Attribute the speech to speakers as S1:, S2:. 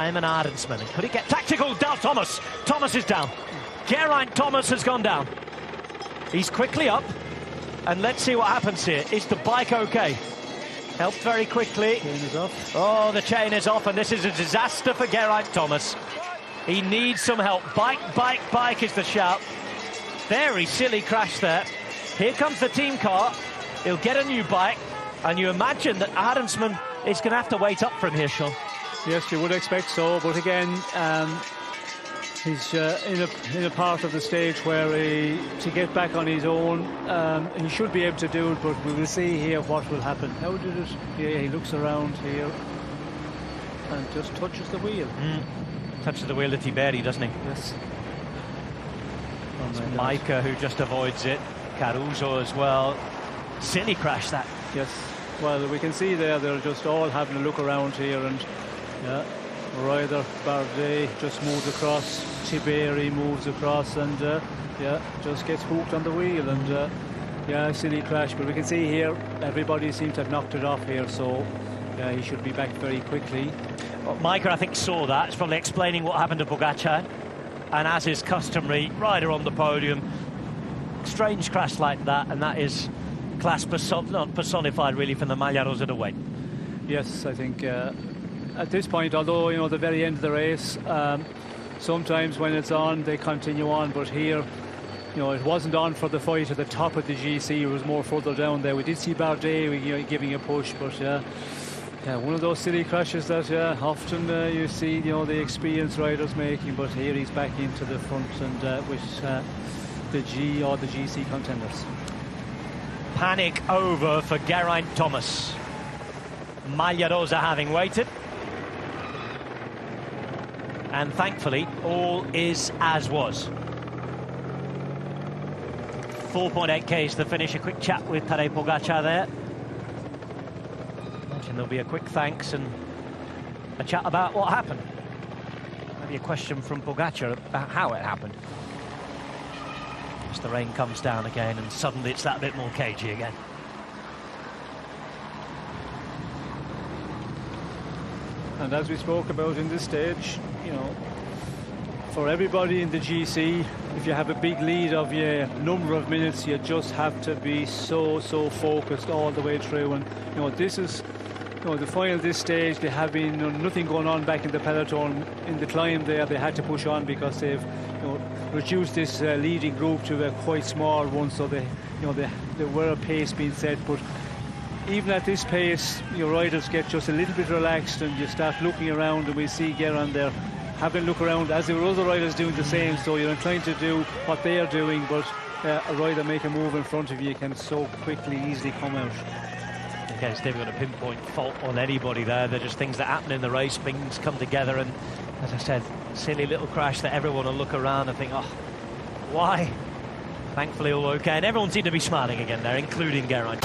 S1: Simon Arensman. Could he get tactical? Down Thomas. Thomas is down. Geraint Thomas has gone down. He's quickly up. And let's see what happens here. Is the bike okay? Helped very quickly.
S2: Chain is off.
S1: Oh, the chain is off, and this is a disaster for Geraint Thomas. He needs some help. Bike, bike, bike is the shout. Very silly crash there. Here comes the team car. He'll get a new bike. And you imagine that Arensman is going to have to wait up from here, Sean.
S2: Yes, you would expect so, but again, he's in a part of the stage where to get back on his own, he should be able to do it, but we will see here what will happen. How did it? Yeah, he looks around here and just touches the wheel.
S1: Touches the wheel of Tiberi, doesn't he?
S2: Yes.
S1: It's Micah who just avoids it. Caruso as well. Silly crash, that.
S2: Yes. Well, we can see there they're just all having a look around here, and yeah, Ryder Bardet just moves across, Tiberi moves across, and yeah, just gets hooked on the wheel, and yeah, silly crash. But we can see here everybody seems to have knocked it off here, so yeah, he should be back very quickly.
S1: Well, Micah, I think, saw that. It's probably explaining what happened to Pogacar, and as is customary, Ryder on the podium. Strange crash like that, and that is class not personified really from the Maglia Rosa to win.
S2: Yes, I think at this point, although you know the very end of the race, sometimes when it's on they continue on, but here you know it wasn't on for the fight at the top of the GC. It was more further down there. We did see Bardet giving a push, but yeah, one of those silly crashes that often you see the experienced riders making, but here he's back into the front and with the G or the GC contenders.
S1: Panic over for Geraint Thomas. Maglia Rosa having waited. And thankfully, all is as was. 4.8 Ks to the finish. A quick chat with Tadej Pogacar there. Imagine there'll be a quick thanks and a chat about what happened. Maybe a question from Pogacar about how it happened. As the rain comes down again, and suddenly it's that bit more cagey again.
S2: And as we spoke about in this stage, for everybody in the GC, if you have a big lead of a number of minutes, you just have to be so focused all the way through. And this is the final this stage. They have been nothing going on back in the peloton in the climb there. They had to push on because they've reduced this leading group to a quite small one, so there were a pace being set. But even at this pace, your riders get just a little bit relaxed, and you start looking around, and we see Geraint there having a look around as there were other riders doing the same. So you're trying to do what they are doing, but a rider make a move in front of you can so quickly, easily come out.
S1: Again, it's difficult to pinpoint fault on anybody there. They're just things that happen in the race. Things come together, and as I said, silly little crash that everyone will look around and think, oh, why? Thankfully all okay, and everyone seemed to be smiling again there, including Geraint.